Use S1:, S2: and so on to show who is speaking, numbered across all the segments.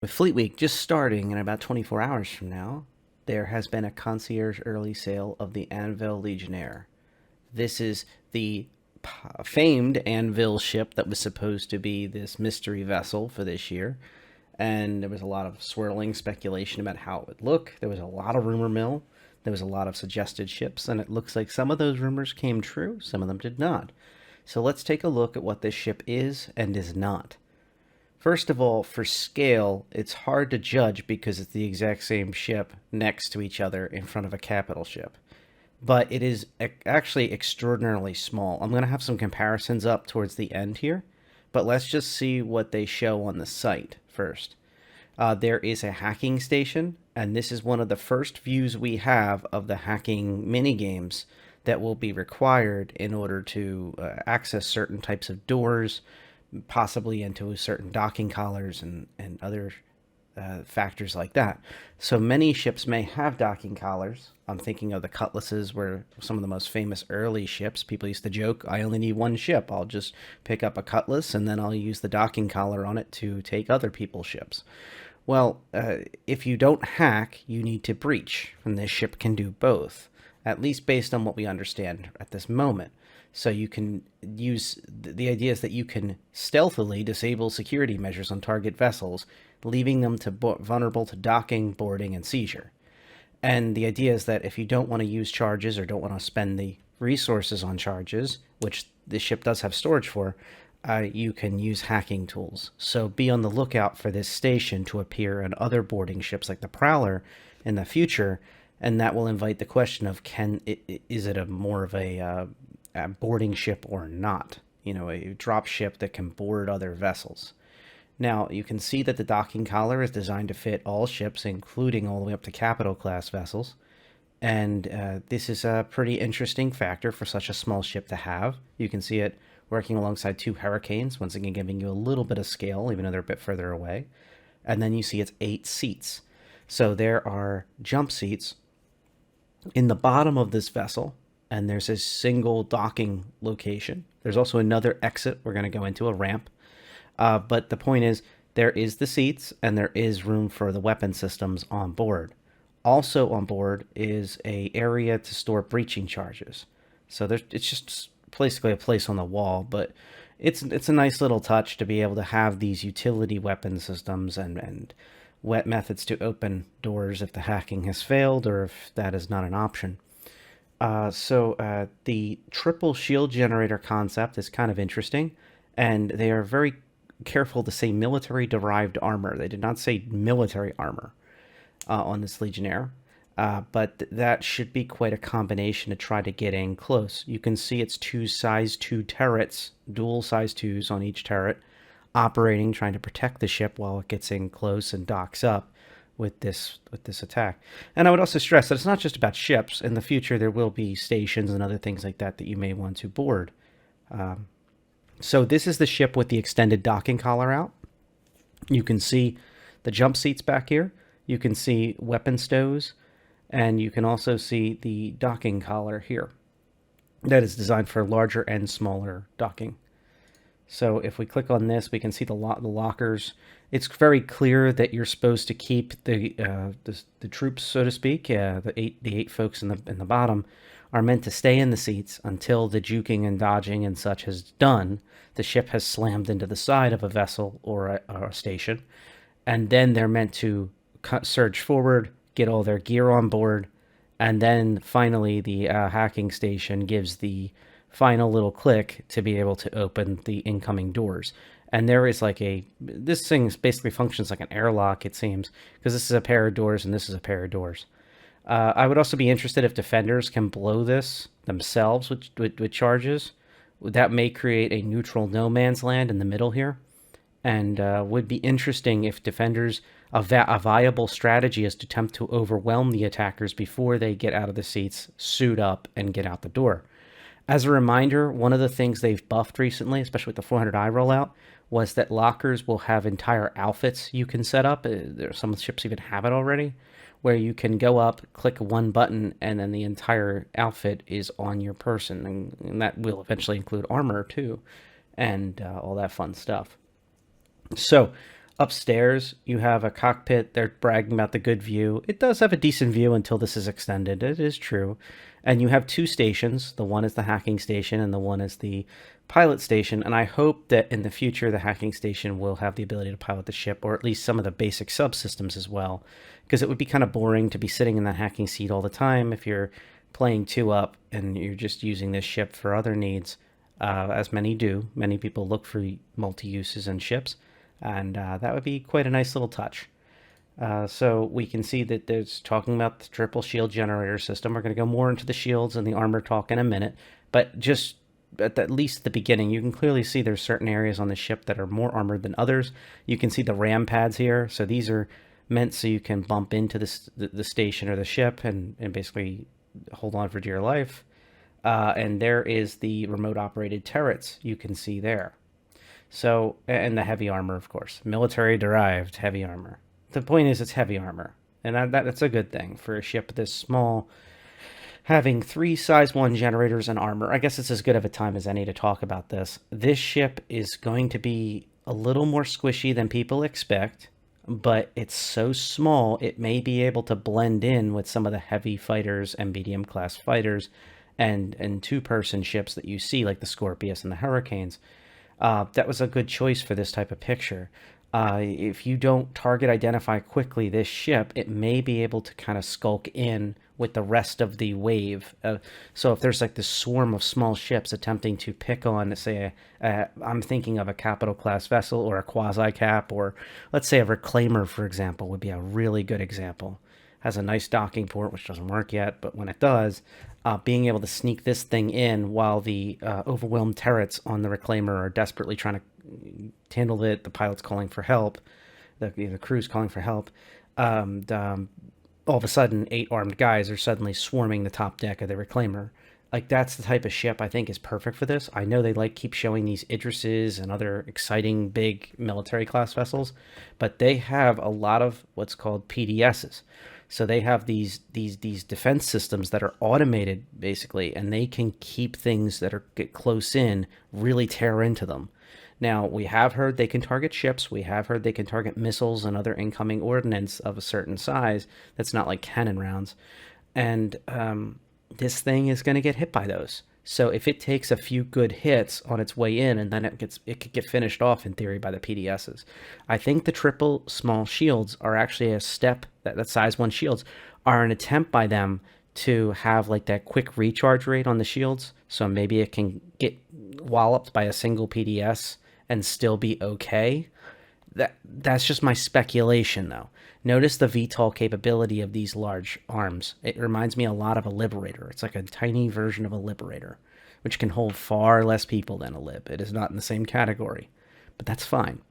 S1: With Fleet Week just starting in about 24 hours from now, there has been a concierge early sale of the Anvil Legionnaire. This is the famed Anvil ship that was supposed to be this mystery vessel for this year. And there was a lot of swirling speculation about how it would look. There was a lot of rumor mill. There was a lot of suggested ships, and it looks like some of those rumors came true, some of them did not. So let's take a look at what this ship is and is not. First of all, for scale, it's hard to judge because it's the exact same ship next to each other in front of a capital ship. But it is actually extraordinarily small. I'm going to have some comparisons up towards the end here, but let's just see what they show on the site first. There is a hacking station, and this is one of the first views we have of the hacking minigames that will be required in order to access certain types of doors, possibly into certain docking collars and other factors like that. So many ships may have docking collars. I'm thinking of the Cutlasses, were some of the most famous early ships. People used to joke, I only need one ship. I'll just pick up a Cutlass and then I'll use the docking collar on it to take other people's ships. Well, if you don't hack, you need to breach, and this ship can do both, at least based on what we understand at this moment. So you can use, the idea is that you can stealthily disable security measures on target vessels, leaving them vulnerable to docking, boarding, and seizure. And the idea is that if you don't want to use charges or don't want to spend the resources on charges, which this ship does have storage for, you can use hacking tools. So be on the lookout for this station to appear on other boarding ships like the Prowler in the future, and that will invite the question of is it a more of a boarding ship or not? You know, a drop ship that can board other vessels. Now, you can see that the docking collar is designed to fit all ships, including all the way up to capital class vessels. And this is a pretty interesting factor for such a small ship to have. You can see it working alongside two Hurricanes, once again giving you a little bit of scale, even though they're a bit further away. And then you see it's 8 seats. So there are jump seats in the bottom of this vessel, and there's a single docking location. There's also another exit. We're going to go into a ramp. But the point is, there is the seats, and there is room for the weapon systems on board. Also on board is a area to store breaching charges. So it's just basically a place on the wall, but it's a nice little touch to be able to have these utility weapon systems and wet methods to open doors if the hacking has failed or if that is not an option. The triple shield generator concept is kind of interesting, and they are very careful to say military-derived armor. They did not say military armor on this Legionnaire, but that should be quite a combination to try to get in close. You can see it's two size 2 turrets, dual size 2s on each turret, operating, trying to protect the ship while it gets in close and docks up with this attack. And I would also stress that it's not just about ships. In the future, there will be stations and other things like that that you may want to board. So this is the ship with the extended docking collar out. You can see the jump seats back here. You can see weapon stows, and you can also see the docking collar here. That is designed for larger and smaller docking. So if we click on this, we can see the lockers. It's very clear that you're supposed to keep the troops, so to speak. The eight folks in the bottom are meant to stay in the seats until the juking and dodging and such has done. The ship has slammed into the side of a vessel or a station, and then they're meant to surge forward, get all their gear on board, and then finally the hacking station gives the final little click to be able to open the incoming doors. And there is this thing basically functions like an airlock, it seems, because this is a pair of doors and this is a pair of doors. I would also be interested if defenders can blow this themselves with charges. That may create a neutral no man's land in the middle here, and would be interesting if defenders, a viable strategy is to attempt to overwhelm the attackers before they get out of the seats, suit up, and get out the door. As a reminder, one of the things they've buffed recently, especially with the 400i rollout, was that lockers will have entire outfits you can set up. Some ships even have it already, where you can go up, click one button, and then the entire outfit is on your person. And that will eventually include armor, too, and all that fun stuff. So Upstairs, you have a cockpit. They're bragging about the good view. It does have a decent view until this is extended. It is true. And you have two stations. The one is the hacking station, and the one is the pilot station. And I hope that in the future, the hacking station will have the ability to pilot the ship, or at least some of the basic subsystems as well. Because it would be kind of boring to be sitting in the hacking seat all the time if you're playing two up and you're just using this ship for other needs, as many do. Many people look for multi uses in ships, and that would be quite a nice little touch. So we can see that there's talking about the triple shield generator system. We're going to go more into the shields and the armor talk in a minute, but just at least the beginning, you can clearly see there's certain areas on the ship that are more armored than others. You can see the ram pads here. So these are meant so you can bump into the station or the ship and basically hold on for dear life. And there is the remote operated turrets you can see there. So, and the heavy armor, of course, military derived heavy armor. The point is, it's heavy armor, and that's a good thing for a ship this small. Having three size 1 generators and armor, I guess it's as good of a time as any to talk about this. This ship is going to be a little more squishy than people expect, but it's so small it may be able to blend in with some of the heavy fighters and medium class fighters and two-person ships that you see, like the Scorpius and the Hurricanes. That was a good choice for this type of picture. If you don't target identify quickly this ship, it may be able to kind of skulk in with the rest of the wave. So if there's like this swarm of small ships attempting to pick on, say, I'm thinking of a capital class vessel or a quasi cap, or let's say a reclaimer, for example, would be a really good example. Has a nice docking port, which doesn't work yet, but when it does, being able to sneak this thing in while the overwhelmed turrets on the reclaimer are desperately trying to handle it, the pilot's calling for help, the crew's calling for help, all of a sudden 8 armed guys are suddenly swarming the top deck of the reclaimer. Like, that's the type of ship I think is perfect for this. I know they keep showing these Idrises and other exciting big military class vessels, but they have a lot of what's called PDSs. So they have these defense systems that are automated basically, and they can keep things that get close in, really tear into them. Now, we have heard they can target ships. We have heard they can target missiles and other incoming ordnance of a certain size that's not like cannon rounds. And this thing is going to get hit by those. So if it takes a few good hits on its way in, and then it could get finished off in theory by the PDSs. I think the triple small shields are actually a step, that size 1 shields are an attempt by them to have like that quick recharge rate on the shields. So maybe it can get walloped by a single PDS and still be okay. That's just my speculation, though. Notice the VTOL capability of these large arms. It reminds me a lot of a Liberator. It's like a tiny version of a Liberator, which can hold far less people than a Lib. It is not in the same category, but that's fine.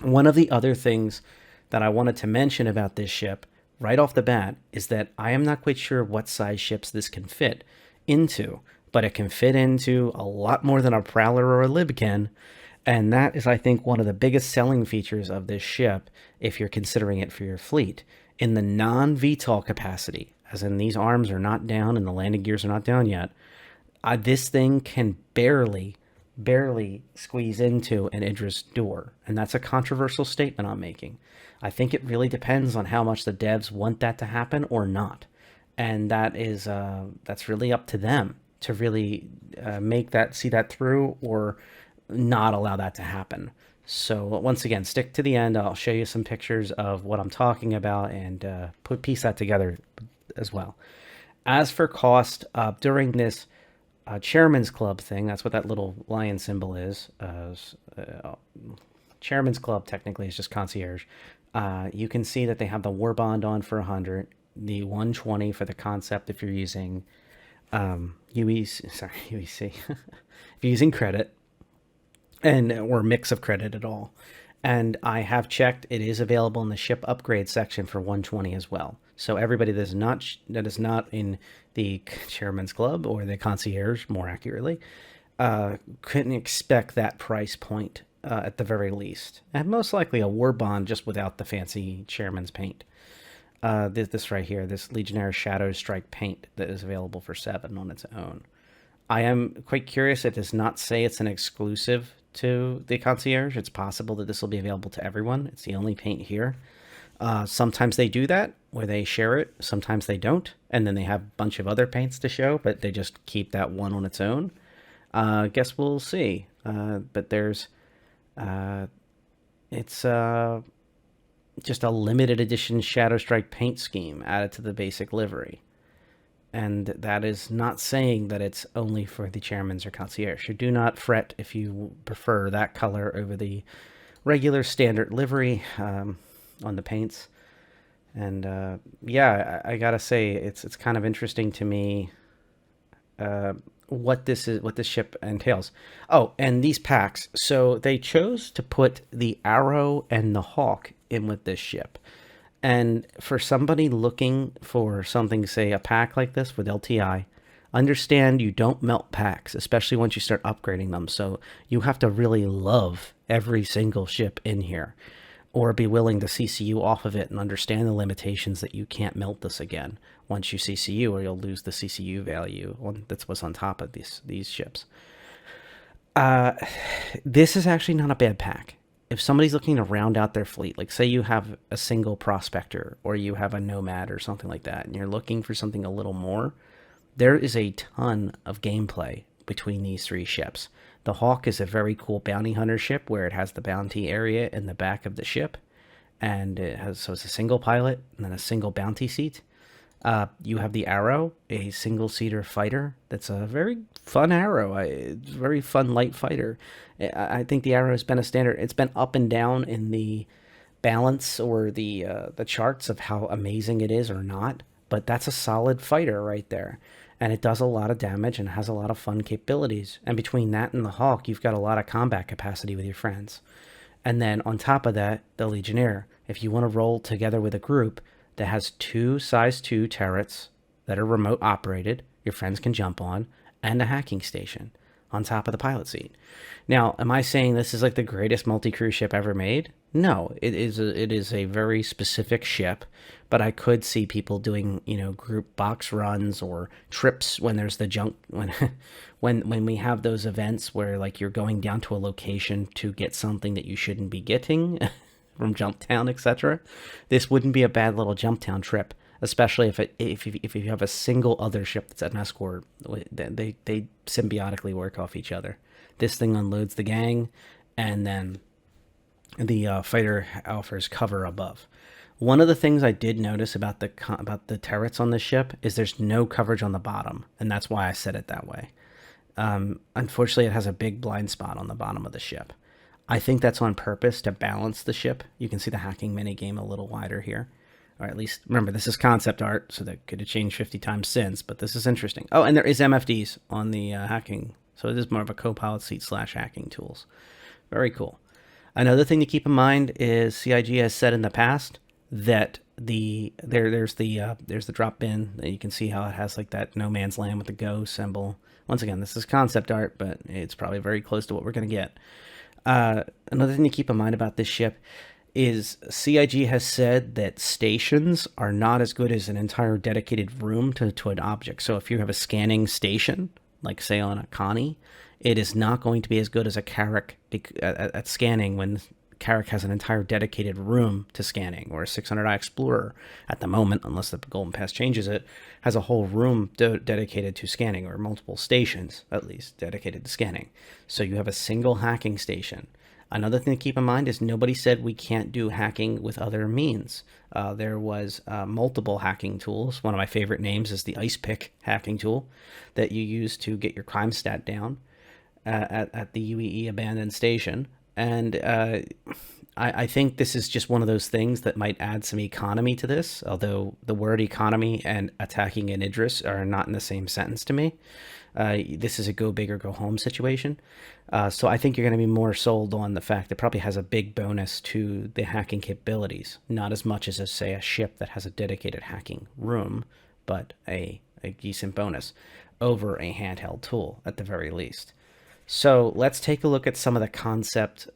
S1: One of the other things that I wanted to mention about this ship right off the bat is that I am not quite sure what size ships this can fit into, but it can fit into a lot more than a Prowler or a Lib can. And that is, I think, one of the biggest selling features of this ship if you're considering it for your fleet. In the non-VTOL capacity, as in these arms are not down and the landing gears are not down yet, this thing can barely squeeze into an Idris door. And that's a controversial statement I'm making. I think it really depends on how much the devs want that to happen or not. And that's really up to them to really see that through or not allow that to happen. So once again, stick to the end. I'll show you some pictures of what I'm talking about and piece that together as well. As for cost, during this Chairman's Club thing, that's what that little lion symbol is. Chairman's Club technically is just concierge. You can see that they have the war bond on for 100, the 120 for the concept if you're using UEC, if you're using credit, or mix of credit at all. And I have checked, it is available in the ship upgrade section for 120 as well. So everybody that is not in the Chairman's Club or the concierge, more accurately, couldn't expect that price point at the very least. And most likely a war bond just without the fancy Chairman's paint. This right here, this Legionnaire Shadow Strike paint that is available for 7 on its own. I am quite curious. It does not say it's an exclusive to the concierge. It's possible that this will be available to everyone. It's the only paint here. Sometimes they do that where they share it. Sometimes they don't, and then they have a bunch of other paints to show, but they just keep that one on its own. Guess we'll see. But there's it's just a limited edition Shadow Strike paint scheme added to the basic livery. And that is not saying that it's only for the chairmans or concierge. So do not fret if you prefer that color over the regular standard livery on the paints. And yeah, I gotta say it's kind of interesting to me what this ship entails. Oh, and these packs. So they chose to put the Arrow and the Hawk in with this ship. And for somebody looking for something, say a pack like this with LTI, understand you don't melt packs, especially once you start upgrading them. So you have to really love every single ship in here, or be willing to CCU off of it and understand the limitations that you can't melt this again once you CCU, or you'll lose the CCU value that's what's on top of these ships. This is actually not a bad pack. If somebody's looking to round out their fleet, like say you have a single prospector or you have a nomad or something like that, and you're looking for something a little more, there is a ton of gameplay between these three ships. The Hawk is a very cool bounty hunter ship where it has the bounty area in the back of the ship, and it's a single pilot and then a single bounty seat. You have the Arrow, a single-seater fighter. That's a very fun Arrow. Very fun light fighter. I think the Arrow has been a standard. It's been up and down in the balance or the charts of how amazing it is or not. But that's a solid fighter right there. And it does a lot of damage and has a lot of fun capabilities. And between that and the Hawk, you've got a lot of combat capacity with your friends. And then on top of that, the Legionnaire. If you want to roll together with a group that has 2 size 2 turrets that are remote operated, your friends can jump on, and a hacking station on top of the pilot seat. Now, am I saying this is like the greatest multi-crew ship ever made? No, it is a very specific ship, but I could see people doing, group box runs or trips when there's the junk when we have those events where like you're going down to a location to get something that you shouldn't be getting from Jumptown, etc. This wouldn't be a bad little Jumptown trip, especially if you have a single other ship that's an escort. They symbiotically work off each other. This thing unloads the gang, and then the fighter offers cover above. One of the things I did notice about the turrets on this ship is there's no coverage on the bottom, and that's why I said it that way. Unfortunately, it has a big blind spot on the bottom of the ship. I think that's on purpose to balance the ship. You can see the hacking minigame a little wider here. Or at least, remember, this is concept art, so that could have changed 50 times since, but this is interesting. Oh, and there is MFDs on the hacking, so it is more of a co-pilot seat / hacking tools. Very cool. Another thing to keep in mind is CIG has said in the past that there's the drop bin. You can see how it has like that no man's land with the go symbol. Once again, this is concept art, but it's probably very close to what we're going to get. Another thing to keep in mind about this ship is CIG has said that stations are not as good as an entire dedicated room to an object. So if you have a scanning station, like say on a Connie, it is not going to be as good as a Carrack at scanning when Carrack has an entire dedicated room to scanning, or a 600i Explorer at the moment, unless the Golden Pass changes it, has a whole room dedicated to scanning, or multiple stations at least dedicated to scanning. So you have a single hacking station. Another thing to keep in mind is nobody said we can't do hacking with other means. There was multiple hacking tools. One of my favorite names is the Ice Pick hacking tool that you use to get your crime stat down at the UEE abandoned station. And I think this is just one of those things that might add some economy to this, although the word economy and attacking an Idris are not in the same sentence to me. This is a go big or go home situation. So I think you're going to be more sold on the fact that it probably has a big bonus to the hacking capabilities. Not as much as, say, a ship that has a dedicated hacking room, but a decent bonus over a handheld tool at the very least. So let's take a look at some of the concept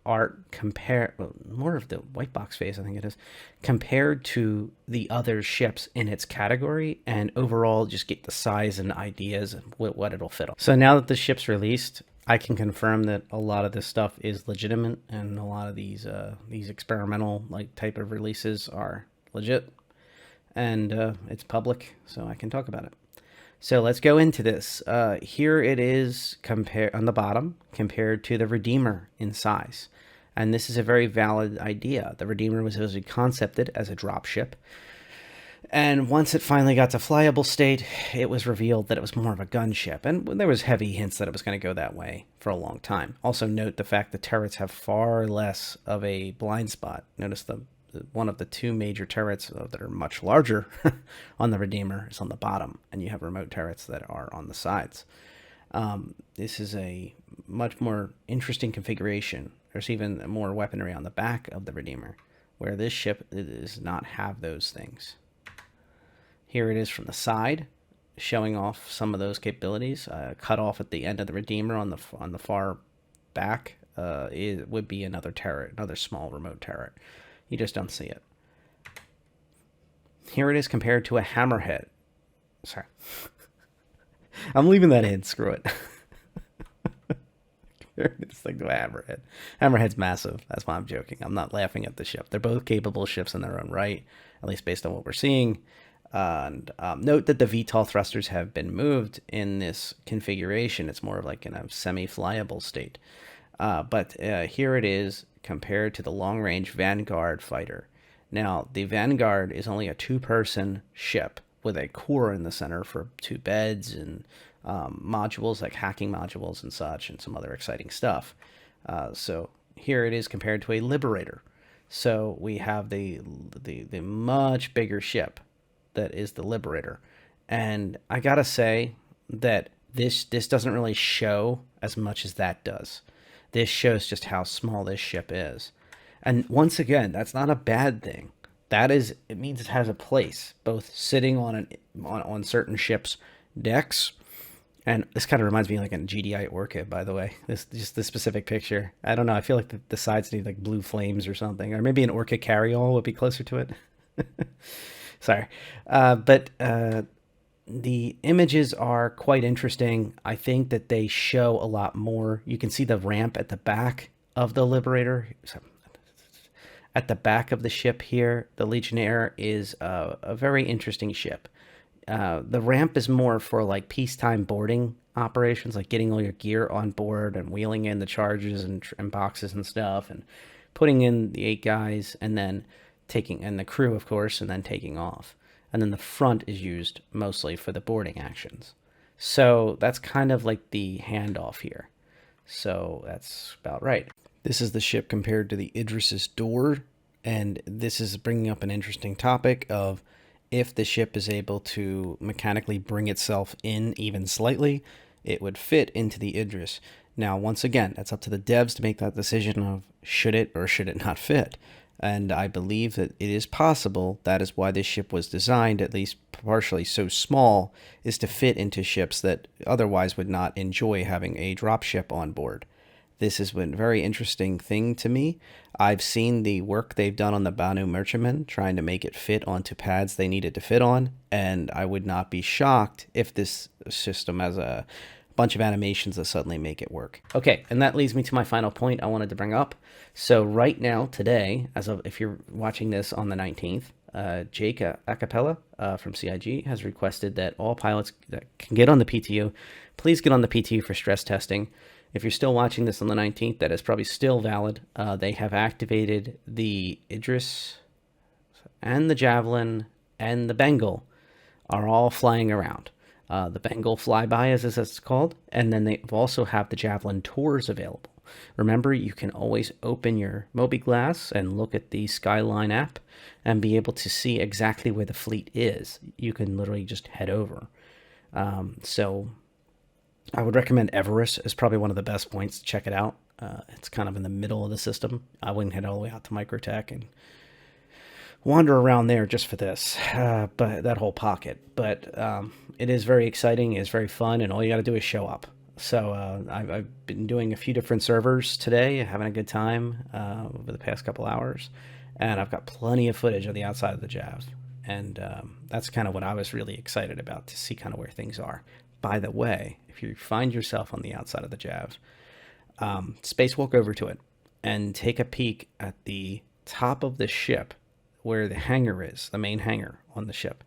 S1: art compare more of the white box phase, I think it is, compared to the other ships in its category, and overall just get the size and ideas and what it'll fit on. So now that the ship's released, I can confirm that a lot of this stuff is legitimate, and a lot of these experimental like type of releases are legit, and it's public, so I can talk about it. So let's go into this. Here it is compared on the bottom compared to the Redeemer in size. And this is a very valid idea. The Redeemer was originally concepted as a dropship. And once it finally got to flyable state, it was revealed that it was more of a gunship. And there was heavy hints that it was going to go that way for a long time. Also note the fact that turrets have far less of a blind spot. Notice one of the two major turrets that are much larger on the Redeemer is on the bottom, and you have remote turrets that are on the sides. This is a much more interesting configuration. There's even more weaponry on the back of the Redeemer, where this ship does not have those things. Here it is from the side, showing off some of those capabilities. Cut off at the end of the Redeemer on the far back would be another turret, another small remote turret. You just don't see it. Here it is compared to a hammerhead. Sorry. I'm leaving that in. Screw it. It's like a hammerhead. Hammerhead's massive. That's why I'm joking. I'm not laughing at the ship. They're both capable ships in their own right, at least based on what we're seeing. And note that the VTOL thrusters have been moved in this configuration. It's more of like in a semi-flyable state. But here it is compared to the long-range Vanguard fighter. Now, the Vanguard is only a two-person ship with a core in the center for 2 beds and modules like hacking modules and such, and some other exciting stuff. So here it is compared to a Liberator. So we have the much bigger ship that is the Liberator. And I gotta say that this doesn't really show as much as that does. This shows just how small this ship is. And once again, that's not a bad thing. It means it has a place, both sitting on certain ships' decks. And this kind of reminds me of like a GDI Orca, by the way. This specific picture. I don't know. I feel like the sides need like blue flames or something. Or maybe an Orca carryall would be closer to it. Sorry. But the images are quite interesting. I think that they show a lot more. You can see the ramp at the back of the Liberator. At the back of the ship here, the Legionnaire is a very interesting ship. The ramp is more for like peacetime boarding operations, like getting all your gear on board and wheeling in the charges and boxes and stuff, and putting in the 8 guys, and then and the crew, of course, and then taking off. And then the front is used mostly for the boarding actions. So that's kind of like the handoff here. So that's about right. This is the ship compared to the Idris's door, and this is bringing up an interesting topic of if the ship is able to mechanically bring itself in even slightly, it would fit into the Idris. Now, once again, that's up to the devs to make that decision of should it or should it not fit. And I believe that it is possible. That is why this ship was designed, at least partially so small, is to fit into ships that otherwise would not enjoy having a dropship on board. This has been a very interesting thing to me. I've seen the work they've done on the Banu Merchantman, trying to make it fit onto pads they needed to fit on, and I would not be shocked if this system has a bunch of animations that suddenly make it work. Okay, and that leads me to my final point I wanted to bring up. So right now, today, if you're watching this on the 19th, Jake Acapella from CIG has requested that all pilots that can get on the PTU, please get on the PTU for stress testing. If you're still watching this on the 19th, that is probably still valid. They have activated the Idris and the Javelin and the Bengal are all flying around. The Bengal flyby, as it's called, and then they also have the Javelin tours available. Remember, you can always open your Mobi-Glass and look at the Skyline app and be able to see exactly where the fleet is. You can literally just head over. So I would recommend Everest is probably one of the best points to check it out. It's kind of in the middle of the system. I wouldn't head all the way out to Microtech and wander around there just for this, but that whole pocket. But it is very exciting, it's very fun, and all you got to do is show up. So I've been doing a few different servers today, having a good time over the past couple hours, and I've got plenty of footage of the outside of the jabs, and that's kind of what I was really excited about to see kind of where things are. By the way, if you find yourself on the outside of the jabs, space walk over to it and take a peek at the top of the ship where the hangar is, the main hangar on the ship.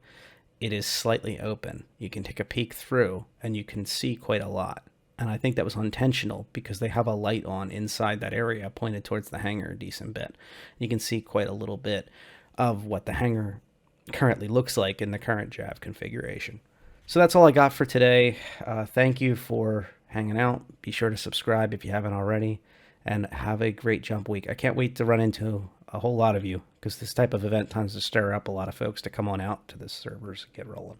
S1: It is slightly open. You can take a peek through and you can see quite a lot. And I think that was intentional because they have a light on inside that area pointed towards the hangar a decent bit. You can see quite a little bit of what the hangar currently looks like in the current Jav configuration. So that's all I got for today. Thank you for hanging out. Be sure to subscribe if you haven't already, and have a great jump week. I can't wait to run into a whole lot of you because this type of event tends to stir up a lot of folks to come on out to the servers and get rolling.